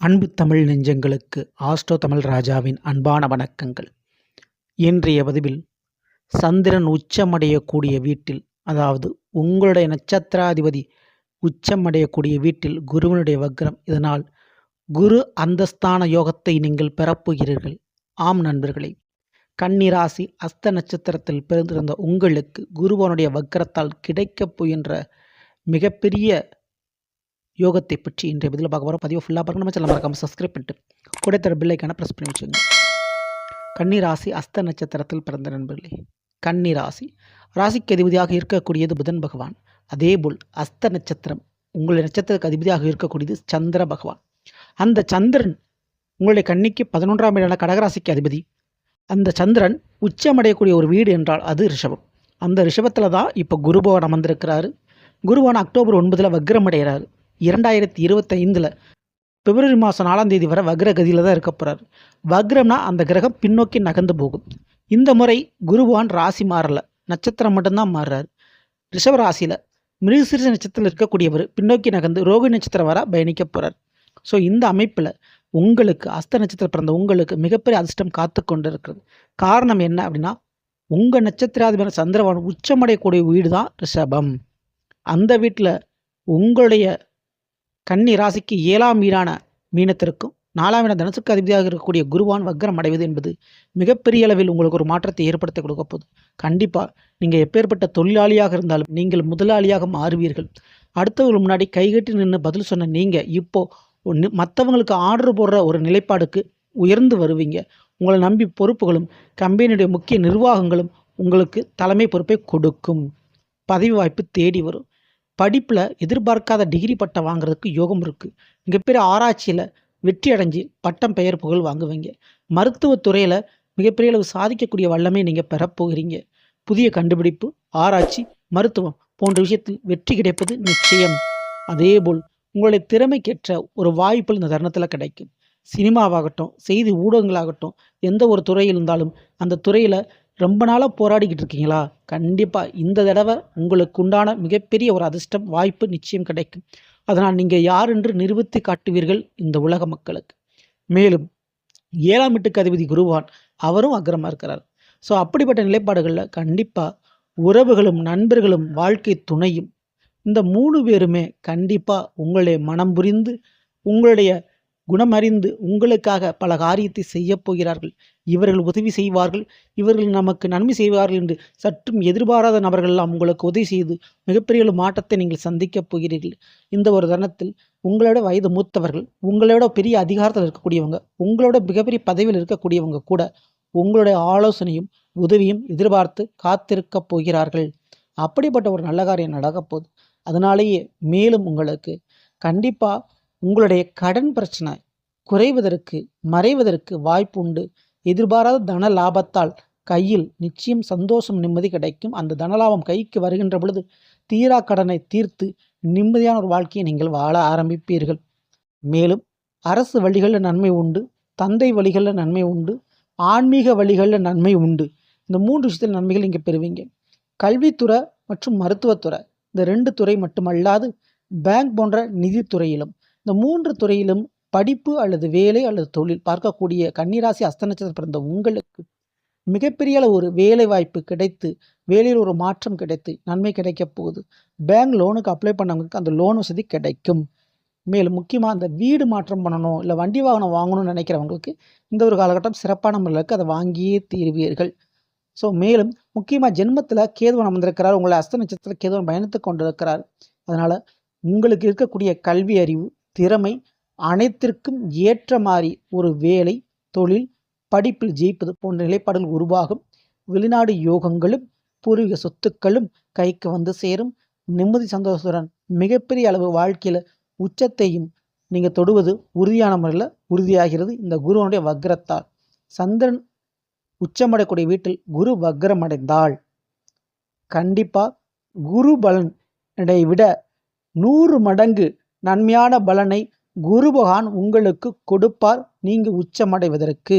அன்பு தமிழ் நெஞ்சங்களுக்கு ஆஸ்ட்ரோ தமிழ் ராஜாவின் அன்பான வணக்கங்கள். இன்றைய பதிவில் சந்திரன் உச்சமடையக்கூடிய வீட்டில், அதாவது உங்களுடைய நட்சத்திராதிபதி உச்சமடையக்கூடிய வீட்டில் குருவினுடைய வக்ரம். இதனால் குரு அந்தஸ்தான யோகத்தை நீங்கள் பெறப்போகிறீர்கள். ஆம் நண்பர்களே, கன்னி ராசி அஸ்த நட்சத்திரத்தில் பிறந்திருந்த உங்களுக்கு குருவனுடைய வக்ரத்தால் கிடைக்கப் போகின்ற மிகப்பெரிய யோகத்தை பற்றி இன்றைய பதிவில் பார்க்க போகிறோம். பதிவு ஃபுல்லாக பார்க்க நம்ம சேனல் மறக்காமல் சப்ஸ்கிரைப் பண்ணிட்டு கூட தர பில்லைக்கான ப்ரெஸ் பண்ணி வச்சுங்க. கன்னி ராசி அஸ்த நட்சத்திரத்தில் பிறந்த நண்பர்களே, கன்னி ராசிக்கு அதிபதியாக இருக்கக்கூடியது புதன் பகவான். அதேபோல் அஸ்த நட்சத்திரம் உங்களுடைய நட்சத்திரத்துக்கு அதிபதியாக இருக்கக்கூடியது சந்திர பகவான். அந்த சந்திரன் உங்களுடைய கன்னிக்கு 11ஆம் இடமான கடகராசிக்கு அதிபதி. அந்த சந்திரன் உச்சமடையக்கூடிய ஒரு வீடு என்றால் அது ரிஷபம். அந்த ரிஷபத்தில் தான் இப்போ குருபவன் அமர்ந்திருக்கிறாரு. குருவான் அக்டோபர் 9 வக்ரம் அடைகிறாரு. 2025 பிப்ரவரி மாதம் 4ஆம் தேதி வரை வக்ரகதியில் தான் இருக்க போகிறார். வக்ரம்னா அந்த கிரகம் பின்னோக்கி நகர்ந்து போகும். இந்த முறை குருவான் ராசி மாறலை, நட்சத்திரம் மட்டும்தான் மாறுறாரு. ரிஷப ராசியில் மிருகசீரிஷ நட்சத்திரத்தில் இருக்கக்கூடியவர் பின்னோக்கி நகர்ந்து ரோகிணி நட்சத்திரம் வர பயணிக்க போகிறார். ஸோ இந்த அமைப்பில் உங்களுக்கு அஸ்த நட்சத்திரம் பிறந்த உங்களுக்கு மிகப்பெரிய அதிர்ஷ்டம் காத்து கொண்டு இருக்கிறது. காரணம் என்ன அப்படின்னா, உங்கள் நட்சத்திராதிபதி சந்திரவான் உச்சமடையக்கூடிய வீடு தான் ரிஷபம். அந்த வீட்டில் உங்களுடைய கன்னி ராசிக்கு 7ஆம் வீடான மீனத்திற்கும் 4ஆம் இடம் தனுசுக்கு அதிபதியாக இருக்கக்கூடிய குருவான் வக்ரம் அடைவது என்பது மிகப்பெரிய அளவில் உங்களுக்கு ஒரு மாற்றத்தை ஏற்படுத்தி கொடுக்க போகுது. கண்டிப்பாக நீங்கள் எப்பேற்பட்ட தொழிலாளியாக இருந்தாலும் நீங்கள் முதலாளியாக மாறுவீர்கள். அடுத்தவர்கள் முன்னாடி கைகட்டி நின்று பதில் சொன்ன நீங்கள் இப்போது மற்றவங்களுக்கு ஆர்டர் போடுற ஒரு நிலைப்பாடுக்கு உயர்ந்து வருவீங்க. உங்களை நம்பி பொறுப்புகளும் கம்பெனியுடைய முக்கிய நிர்வாகங்களும் உங்களுக்கு தலைமை பொறுப்பை கொடுக்கும். பதவி வாய்ப்பு தேடி வரும். படிப்பில் எதிர்பார்க்காத டிகிரி பட்டம் வாங்குறதுக்கு யோகம் இருக்குது. மிகப்பெரிய ஆராய்ச்சியில் வெற்றி அடைஞ்சு பட்டம் பெயர் புகழ் வாங்குவீங்க. மருத்துவத்துறையில் மிகப்பெரிய அளவு சாதிக்கக்கூடிய வல்லமை நீங்கள் பெறப்போகிறீங்க. புதிய கண்டுபிடிப்பு, ஆராய்ச்சி, மருத்துவம் போன்ற விஷயத்தில் வெற்றி கிடைப்பது நிச்சயம். அதேபோல் உங்களுடைய திறமைக்கேற்ற ஒரு வாய்ப்புகள் இந்த தருணத்தில் கிடைக்கும். சினிமாவாகட்டும், செய்தி ஊடகங்களாகட்டும், எந்த ஒரு துறையில் இருந்தாலும் அந்த துறையில் ரொம்ப நாளாக போராடிக்கிட்டு இருக்கீங்களா? கண்டிப்பாக இந்த தடவை உங்களுக்கு உண்டான மிகப்பெரிய ஒரு அதிர்ஷ்டம் வாய்ப்பு நிச்சயம் கிடைக்கும். அதனால் நீங்கள் யார் என்று நிரூபித்து காட்டுவீர்கள் இந்த உலக மக்களுக்கு. மேலும் 7ஆம் வீட்டுக்கு அதிபதி குருவான் அவரும் அக்ரமாக இருக்கிறார். ஸோ அப்படிப்பட்ட நிலைப்பாடுகளில் கண்டிப்பாக உறவுகளும் நண்பர்களும் வாழ்க்கை துணையும் இந்த 3 பேருமே கண்டிப்பாக உங்களுடைய மனம் புரிந்து உங்களுடைய குணமறிந்து உங்களுக்காக பல காரியத்தை செய்ய போகிறார்கள். இவர்கள் உதவி செய்வார்கள், இவர்கள் நமக்கு நன்மை செய்வார்கள் என்று சற்றும் எதிர்பாராத நபர்களெல்லாம் உங்களுக்கு உதவி செய்து மிகப்பெரிய ஒரு மாற்றத்தை நீங்கள் சந்திக்கப் போகிறீர்கள். இந்த ஒரு தருணத்தில் உங்களோட வயது மூத்தவர்கள், உங்களோட பெரிய அதிகாரத்தில் இருக்கக்கூடியவங்க, உங்களோட மிகப்பெரிய பதவியில் இருக்கக்கூடியவங்க கூட உங்களுடைய ஆலோசனையும் உதவியும் எதிர்பார்த்து காத்திருக்க போகிறார்கள். அப்படிப்பட்ட ஒரு நல்ல காரியம் நடக்கப் போகுது. அதனாலேயே மேலும் உங்களுக்கு கண்டிப்பாக உங்களுடைய கடன் பிரச்சனை குறைவதற்கு மறைவதற்கு வாய்ப்பு உண்டு. எதிர்பாராத தன லாபத்தால் கையில் நிச்சயம் சந்தோஷம் நிம்மதி கிடைக்கும். அந்த தனலாபம் கைக்கு வருகின்ற பொழுது தீரா கடனை தீர்த்து நிம்மதியான ஒரு வாழ்க்கையை நீங்கள் வாழ ஆரம்பிப்பீர்கள். மேலும் அரசு வழிகளில் நன்மை உண்டு, தந்தை வழிகளில் நன்மை உண்டு, ஆன்மீக வழிகளில் நன்மை உண்டு. இந்த 3 விஷயத்தில் நன்மைகள் நீங்கள் பெறுவீங்க. கல்வித்துறை மற்றும் மருத்துவத்துறை இந்த 2 துறை மட்டுமல்லாது பேங்க் போன்ற நிதித்துறையிலும் இந்த 3 துறையிலும் படிப்பு அல்லது வேலை அல்லது தொழில் பார்க்கக்கூடிய கன்னிராசி அஸ்த நட்சத்திரம் பிறந்த உங்களுக்கு மிகப்பெரிய ஒரு வேலை வாய்ப்பு கிடைத்து வேலையில் ஒரு மாற்றம் கிடைத்து நன்மை கிடைக்கப் போகுது. பேங்க் லோனுக்கு அப்ளை பண்ணவங்களுக்கு அந்த லோன் வசதி கிடைக்கும். மேலும் முக்கியமாக அந்த வீடு மாற்றம் பண்ணணும், இல்லை வண்டி வாகனம் வாங்கணும்னு நினைக்கிறவங்களுக்கு இந்த ஒரு காலகட்டம் சிறப்பான முறைக்கு அதை வாங்கியே தீர்வீர்கள். ஸோ மேலும் முக்கியமாக ஜென்மத்தில் கேதுவன் அமர்ந்திருக்கிறார். உங்களை அஸ்த நட்சத்திரத்தில் கேதுவன் பயணித்து கொண்டிருக்கிறார். அதனால் உங்களுக்கு இருக்கக்கூடிய கல்வி அறிவு திறமை அனைத்திற்கும் ஏற்ற மாதிரி ஒரு வேலை தொழில் படிப்பில் ஜெயிப்பது போன்ற நிலைப்பாடுகள் உருவாகும். வெளிநாடு யோகங்களும் பூர்வீக சொத்துக்களும் கைக்கு வந்து சேரும். நிம்மதி சந்தோஷத்துடன் மிகப்பெரிய அளவு வாழ்க்கையில் உச்சத்தையும் நீங்கள் தொடுவது உறுதியான முறையில் உறுதியாகிறது. இந்த குருவனுடைய வக்ரத்தால் சந்திரன் உச்சமடையக்கூடிய வீட்டில் குரு வக்ரம் அடைந்தால் கண்டிப்பாக குரு பலனை விட 100 மடங்கு நன்மையான பலனை குரு பகவான் உங்களுக்கு கொடுப்பார். நீங்கள் உச்சமடைவதற்கு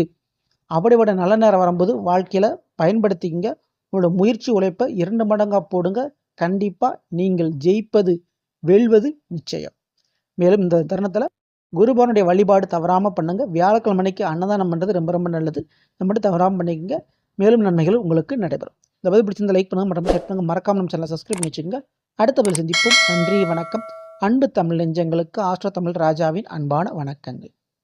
அப்படிப்பட்ட நல்ல நேரம் வரும்போது வாழ்க்கையில் பயன்படுத்திக்கிங்க. உங்களோட முயற்சி உழைப்பை 2 மடங்காக போடுங்க. கண்டிப்பாக நீங்கள் ஜெயிப்பது வெல்வது நிச்சயம். மேலும் இந்த தருணத்தில் குருபவனுடைய வழிபாடு தவறாமல் பண்ணுங்கள். வியாழக்கிழமை அன்னைக்கு அன்னதானம் பண்ணுறது ரொம்ப ரொம்ப நல்லது. இது மட்டும் தவறாமல் பண்ணிக்கங்க. மேலும் நன்மைகள் உங்களுக்கு நடைபெறும். இந்த பதிவு பிடிச்சிருந்த லைக் பண்ணுங்கள், மற்றும் ஷேர் பண்ணுங்கள். மறக்காம நம்ம சேனலை சப்ஸ்கிரைப் பண்ணி வச்சுக்கோங்க. அடுத்த பதில் சந்திப்போம். நன்றி, வணக்கம். அன்பு தமிழ் நெஞ்சங்களுக்கு ஆஸ்ட்ரோ தமிழ் ராஜாவின் அன்பான வணக்கங்கள்.